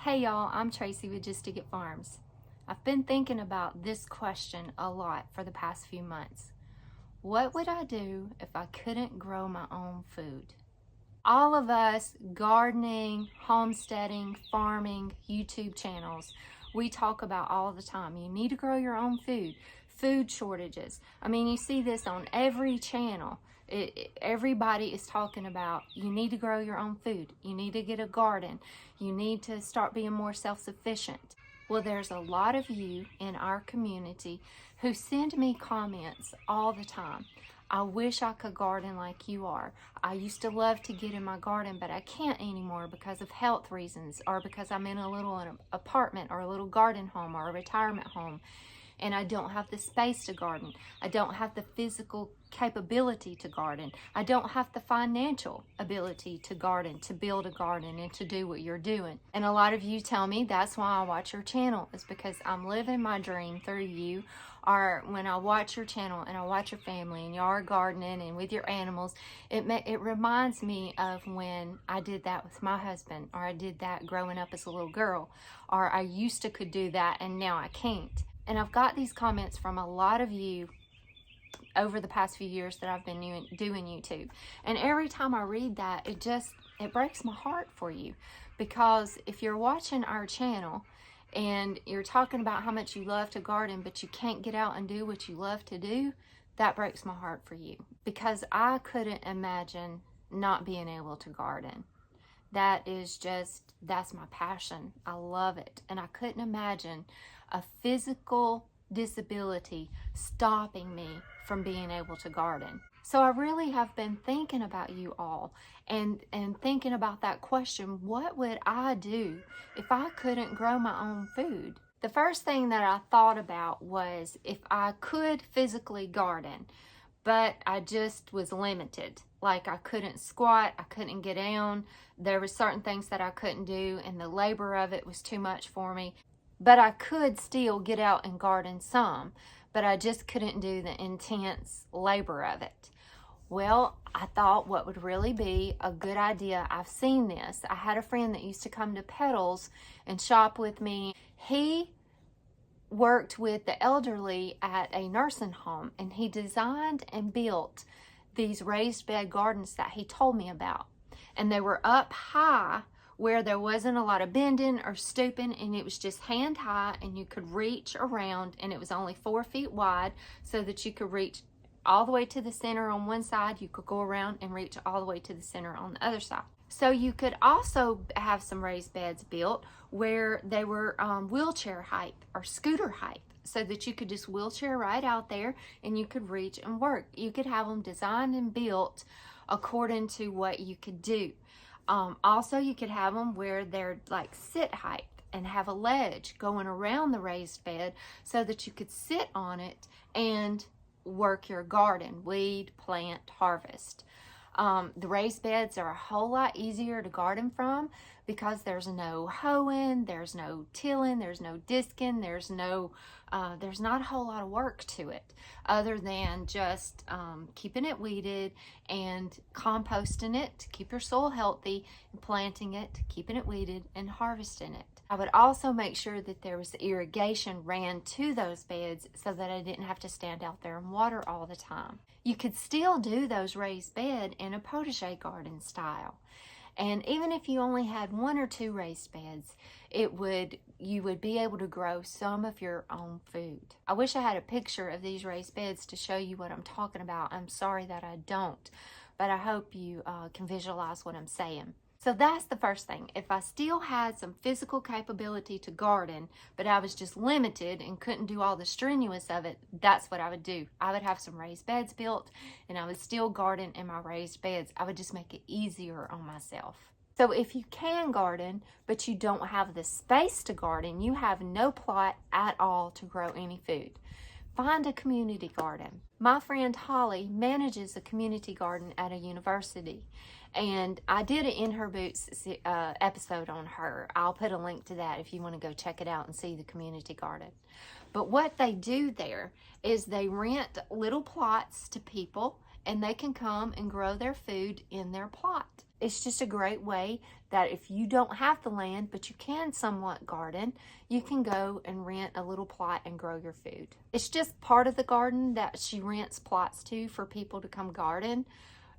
Hey y'all, I'm Tracy with Just to Get Farms. I've been thinking about this question a lot for the past few months. What would I do if I couldn't grow my own food? All of us gardening, homesteading, farming, YouTube channels, we talk about all the time. You need to grow your own food. Food shortages. I mean, you see this on every channel. Everybody is talking about you need to grow your own food. You need to get a garden. You need to start being more self-sufficient. Well, there's a lot of you in our community who send me comments all the time. I wish I could garden like you are. I used to love to get in my garden, but I can't anymore because of health reasons or because I'm in a little apartment or a little garden home or a retirement home. And I don't have the space to garden. I don't have the physical capability to garden. I don't have the financial ability to garden, to build a garden and to do what you're doing. And a lot of you tell me that's why I watch your channel, is because I'm living my dream through you. Or when I watch your channel and I watch your family and you are gardening and with your animals, it reminds me of when I did that with my husband, or I did that growing up as a little girl, or I used to could do that and now I can't. And I've got these comments from a lot of you over the past few years that I've been doing YouTube. And every time I read that, it breaks my heart for you. Because if you're watching our channel and you're talking about how much you love to garden, but you can't get out and do what you love to do, that breaks my heart for you. Because I couldn't imagine not being able to garden. That's my passion. I love it. And I couldn't imagine a physical disability stopping me from being able to garden. So I really have been thinking about you all and thinking about that question, what would I do if I couldn't grow my own food? The first thing that I thought about was if I could physically garden, but I just was limited. Like I couldn't squat, I couldn't get down. There were certain things that I couldn't do and the labor of it was too much for me. But I could still get out and garden some, but I just couldn't do the intense labor of it. Well, I thought what would really be a good idea, I've seen this. I had a friend that used to come to Petals and shop with me. He worked with the elderly at a nursing home, and he designed and built these raised bed gardens that he told me about. And they were up high where there wasn't a lot of bending or stooping, and it was just hand high and you could reach around, and it was only 4 feet wide so that you could reach all the way to the center on one side. You could go around and reach all the way to the center on the other side. So you could also have some raised beds built where they were wheelchair height or scooter height, so that you could just wheelchair right out there and you could reach and work. You could have them designed and built according to what you could do. Also, you could have them where they're like sit height and have a ledge going around the raised bed so that you could sit on it and work your garden, weed, plant, harvest. The raised beds are a whole lot easier to garden from because there's no hoeing, there's no tilling, there's no disking, there's not a whole lot of work to it other than just keeping it weeded and composting it to keep your soil healthy, and planting it, keeping it weeded, and harvesting it. I would also make sure that there was irrigation ran to those beds so that I didn't have to stand out there and water all the time. You could still do those raised bed in a potager garden style. And even if you only had 1 or 2 raised beds, you would be able to grow some of your own food. I wish I had a picture of these raised beds to show you what I'm talking about. I'm sorry that I don't, but I hope you can visualize what I'm saying. So that's the first thing. If I still had some physical capability to garden, but I was just limited and couldn't do all the strenuous of it, that's what I would do. I would have some raised beds built and I would still garden in my raised beds. I would just make it easier on myself. So if you can garden, but you don't have the space to garden, you have no plot at all to grow any food, find a community garden. My friend Holly manages a community garden at a university, and I did an In Her Boots episode on her. I'll put a link to that if you want to go check it out and see the community garden. But what they do there is they rent little plots to people, and they can come and grow their food in their plot. it's just a great way that if you don't have the land, but you can somewhat garden, you can go and rent a little plot and grow your food. It's just part of the garden that she rents plots to for people to come garden,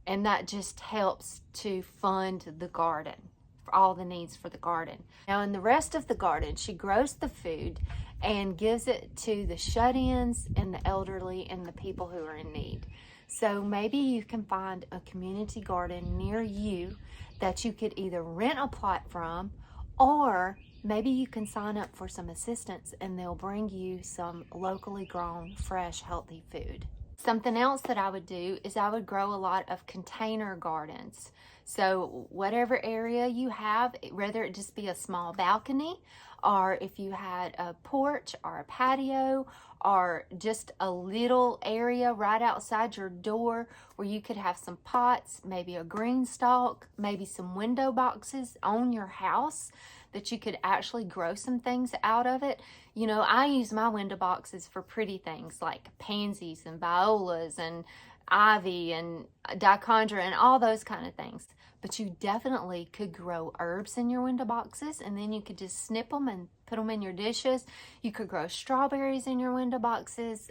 and that just helps to fund the garden, for all the needs for the garden. Now in the rest of the garden, she grows the food and gives it to the shut-ins and the elderly and the people who are in need. So maybe you can find a community garden near you that you could either rent a plot from, or maybe you can sign up for some assistance and they'll bring you some locally grown, fresh, healthy food. Something else that I would do is I would grow a lot of container gardens. So whatever area you have, whether it just be a small balcony, or if you had a porch or a patio, or just a little area right outside your door where you could have some pots, maybe a GreenStalk, maybe some window boxes on your house that you could actually grow some things out of it. You know, I use my window boxes for pretty things like pansies and violas and ivy and dichondra and all those kind of things. But you definitely could grow herbs in your window boxes, and then you could just snip them and put them in your dishes. You could grow strawberries in your window boxes.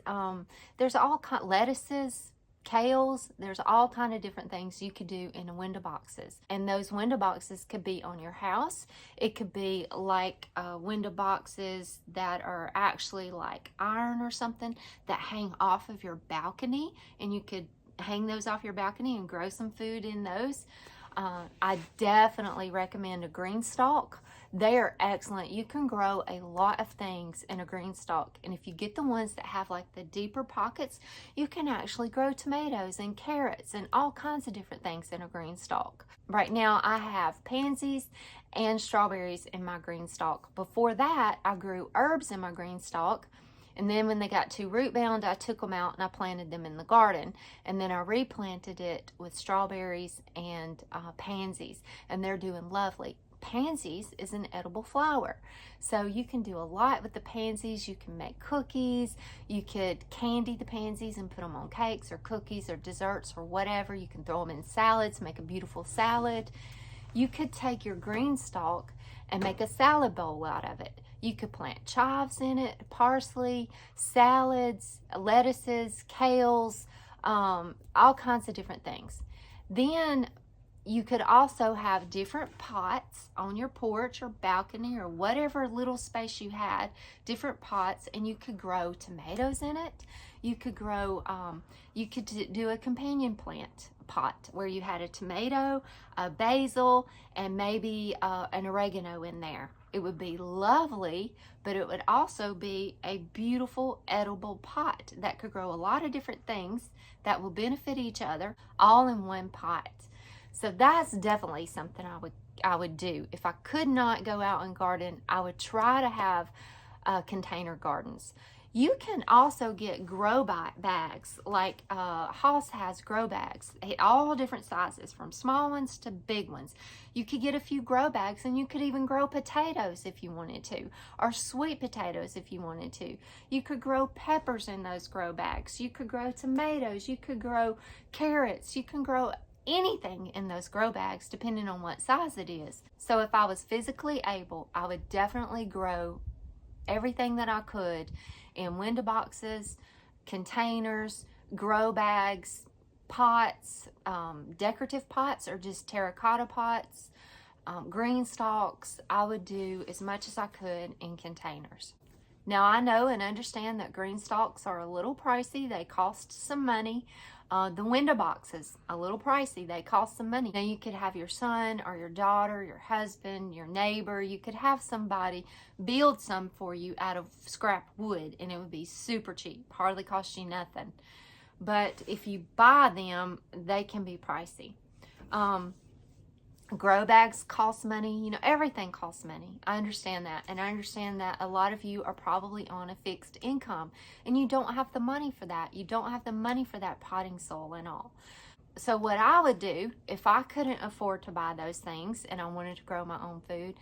There's all kind of lettuces, kales, there's all kind of different things you could do in the window boxes. And those window boxes could be on your house. It could be like window boxes that are actually like iron or something that hang off of your balcony, and you could hang those off your balcony and grow some food in those. I definitely recommend a GreenStalk. They are excellent. You can grow a lot of things in a GreenStalk, and if you get the ones that have like the deeper pockets, you can actually grow tomatoes and carrots and all kinds of different things in a GreenStalk. Right now I have pansies and strawberries in my GreenStalk. Before that, I grew herbs in my GreenStalk. And then when they got too root bound, I took them out and I planted them in the garden. And then I replanted it with strawberries and pansies, and they're doing lovely. Pansies is an edible flower. So you can do a lot with the pansies. You can make cookies. You could candy the pansies and put them on cakes or cookies or desserts or whatever. You can throw them in salads, make a beautiful salad. You could take your GreenStalk and make a salad bowl out of it. You could plant chives in it, parsley, salads, lettuces, kales, all kinds of different things. Then you could also have different pots on your porch or balcony or whatever little space you had, different pots, and you could grow tomatoes in it. You could grow, you could do a companion plant pot where you had a tomato, a basil, and maybe an oregano in there. It would be lovely, but it would also be a beautiful edible pot that could grow a lot of different things that will benefit each other all in one pot. So that's definitely something I would do. If I could not go out and garden, I would try to have container gardens. You can also get grow bags, like Haas has grow bags, all different sizes, from small ones to big ones. You could get a few grow bags, and you could even grow potatoes if you wanted to, or sweet potatoes if you wanted to. You could grow peppers in those grow bags. You could grow tomatoes. You could grow carrots. You can grow anything in those grow bags depending on what size it is. So if I was physically able, I would definitely grow everything that I could in window boxes, containers, grow bags, pots, decorative pots or just terracotta pots, GreenStalks. I would do as much as I could in containers. Now I know and understand that GreenStalks are a little pricey. They cost some money. The window boxes, a little pricey. They cost some money. Now you could have your son or your daughter, your husband, your neighbor. You could have somebody build some for you out of scrap wood, and it would be super cheap. Hardly cost you nothing. But if you buy them, they can be pricey. Grow bags cost money. You know, everything costs money. I understand that. And I understand that a lot of you are probably on a fixed income and you don't have the money for that. You don't have the money for that potting soil and all. So what I would do, if I couldn't afford to buy those things and I wanted to grow my own food,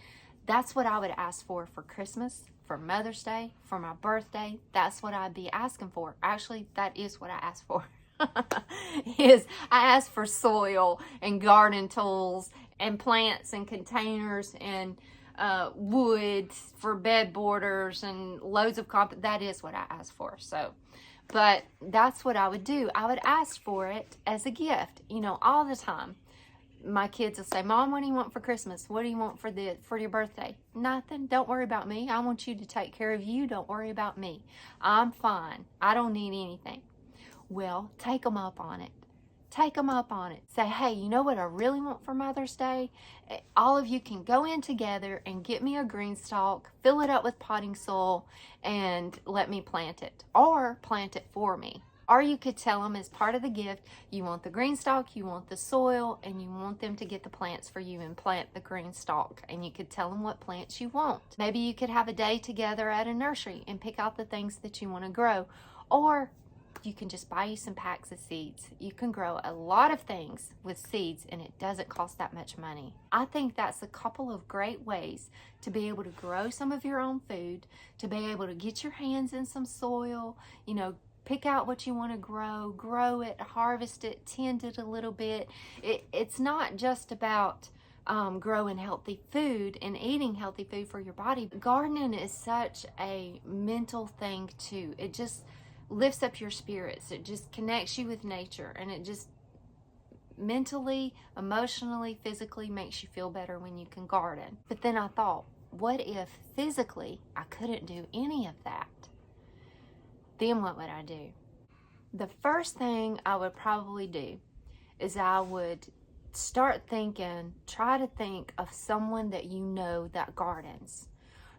that's what I would ask for Christmas, for Mother's Day, for my birthday. That's what I'd be asking for. Actually, that is what I asked for. is I ask for soil and garden tools and plants and containers and wood for bed borders and loads of compost. That is what I ask for. So, but that's what I would do. I would ask for it as a gift, you know, all the time. My kids will say, Mom, what do you want for Christmas? What do you want for your birthday? Nothing. Don't worry about me. I want you to take care of you. Don't worry about me. I'm fine. I don't need anything. Well, take them up on it. Take them up on it. Say, hey, you know what I really want for Mother's Day? All of you can go in together and get me a GreenStalk, fill it up with potting soil, and let me plant it. Or plant it for me. Or you could tell them as part of the gift, you want the GreenStalk, you want the soil, and you want them to get the plants for you and plant the GreenStalk. And you could tell them what plants you want. Maybe you could have a day together at a nursery and pick out the things that you want to grow. Or you can just buy you some packs of seeds. You can grow a lot of things with seeds and it doesn't cost that much money. I think that's a couple of great ways to be able to grow some of your own food, to be able to get your hands in some soil, you know, pick out what you want to grow it, harvest it, tend it a little bit. It's not just about growing healthy food and eating healthy food for your body. Gardening is such a mental thing too. It just lifts up your spirits. It just connects you with nature, and it just mentally, emotionally, physically makes you feel better when you can garden. But then I thought, what if physically I couldn't do any of that? Then what would I do? The first thing I would probably do is I would try to think of someone that you know that gardens.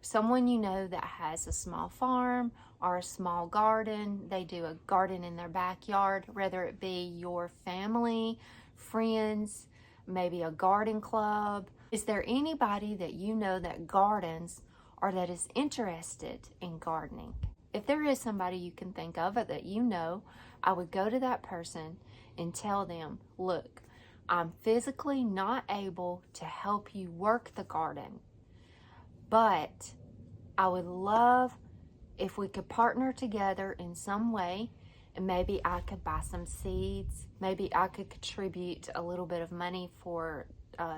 Someone you know that has a small farm or a small garden. They do a garden in their backyard, whether it be your family, friends, maybe a garden club. Is there anybody that you know that gardens or that is interested in gardening? If there is somebody you can think of that you know, I would go to that person and tell them, look, I'm physically not able to help you work the garden, but I would love if we could partner together in some way, and maybe I could buy some seeds. Maybe I could contribute a little bit of money for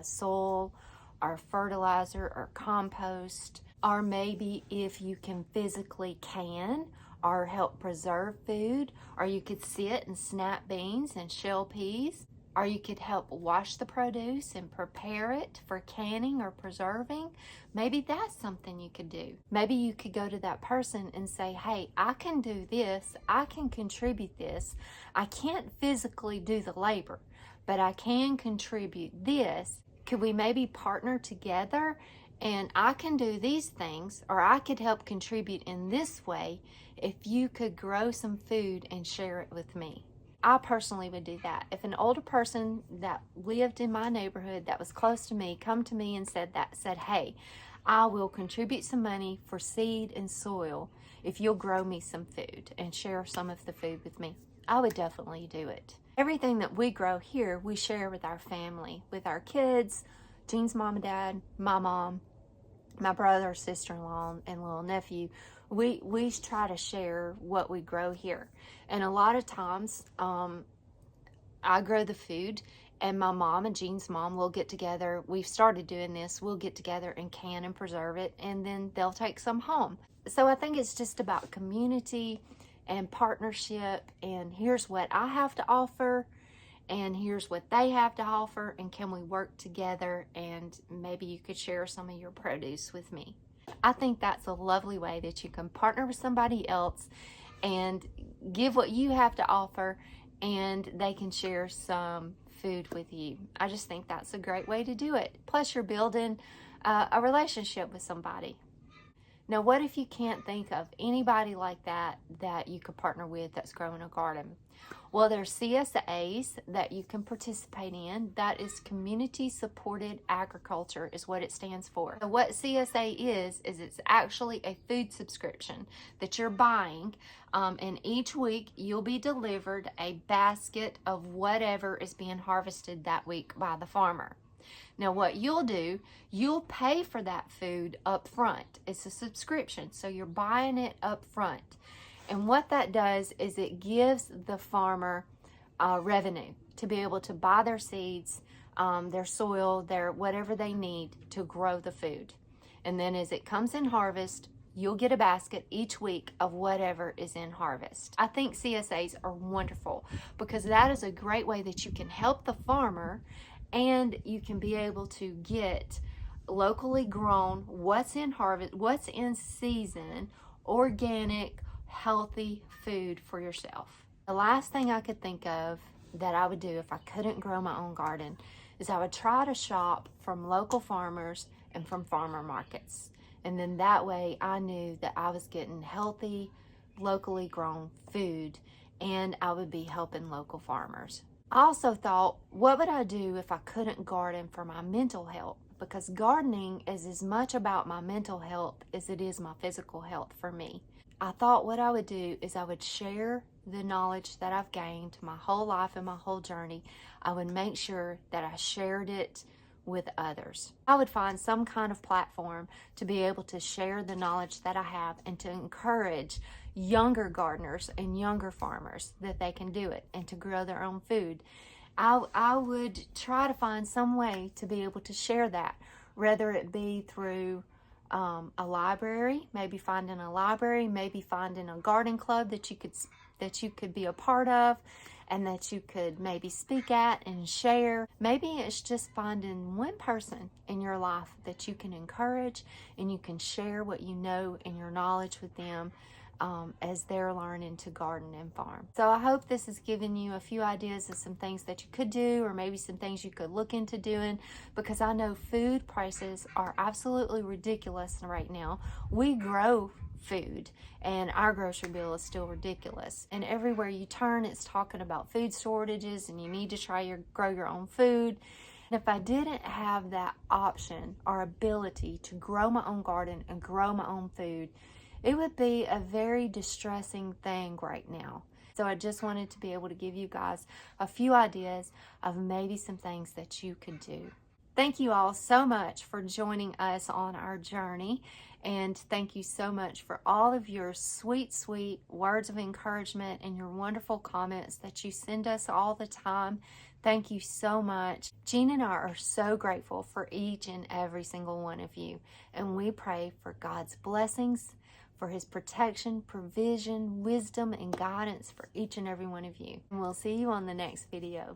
soil or fertilizer or compost. Or maybe if you can physically can or help preserve food, or you could sit and snap beans and shell peas, or you could help wash the produce and prepare it for canning or preserving. Maybe that's something you could do. Maybe you could go to that person and say, hey, I can do this. I can contribute this. I can't physically do the labor, but I can contribute this. Could we maybe partner together and I can do these things, or I could help contribute in this way if you could grow some food and share it with me? I personally would do that. If an older person that lived in my neighborhood that was close to me come to me and said, hey, I will contribute some money for seed and soil if you'll grow me some food and share some of the food with me, I would definitely do it. Everything that we grow here, we share with our family, with our kids, Jean's mom and dad, my mom, my brother, sister-in-law, and little nephew. We try to share what we grow here. And a lot of times, I grow the food, and my mom and Jean's mom will get together. We've started doing this. We'll get together and can and preserve it, and then they'll take some home. So I think it's just about community and partnership, and here's what I have to offer, and here's what they have to offer, and can we work together, and maybe you could share some of your produce with me. I think that's a lovely way that you can partner with somebody else and give what you have to offer, and they can share some food with you. I just think that's a great way to do it. Plus you're building a relationship with somebody. Now, what if you can't think of anybody like that that you could partner with that's growing a garden? Well, there's CSAs that you can participate in. That is Community Supported Agriculture is what it stands for. So what CSA is it's actually a food subscription that you're buying, and each week you'll be delivered a basket of whatever is being harvested that week by the farmer. Now what you'll do, you'll pay for that food up front. It's a subscription, so you're buying it up front. And what that does is it gives the farmer revenue to be able to buy their seeds, their soil, their whatever they need to grow the food. And then as it comes in harvest, you'll get a basket each week of whatever is in harvest. I think CSAs are wonderful because that is a great way that you can help the farmer, and you can be able to get locally grown, what's in harvest, what's in season, organic, healthy food for yourself. The last thing I could think of that I would do if I couldn't grow my own garden is I would try to shop from local farmers and from farmer markets. And then that way I knew that I was getting healthy, locally grown food, and I would be helping local farmers. I also thought, what would I do if I couldn't garden for my mental health? Because gardening is as much about my mental health as it is my physical health for me. I thought what I would do is I would share the knowledge that I've gained my whole life and my whole journey. I would make sure that I shared it with others. I would find some kind of platform to be able to share the knowledge that I have and to encourage younger gardeners and younger farmers that they can do it and to grow their own food. I would try to find some way to be able to share that, whether it be through a library, maybe finding a library, maybe finding a garden club that you could be a part of and that you could maybe speak at and share. Maybe it's just finding one person in your life that you can encourage and you can share what you know and your knowledge with them as they're learning to garden and farm. So I hope this has given you a few ideas of some things that you could do, or maybe some things you could look into doing, because I know food prices are absolutely ridiculous right now. We grow food and our grocery bill is still ridiculous, and everywhere you turn it's talking about food shortages and you need to grow your own food. And if I didn't have that option or ability to grow my own garden and grow my own food, it would be a very distressing thing right now. So I just wanted to be able to give you guys a few ideas of maybe some things that you could do. Thank you all so much for joining us on our journey, and thank you so much for all of your sweet, sweet words of encouragement and your wonderful comments that you send us all the time. Thank you so much. Jean and I are so grateful for each and every single one of you, and we pray for God's blessings, for His protection, provision, wisdom, and guidance for each and every one of you. And we'll see you on the next video.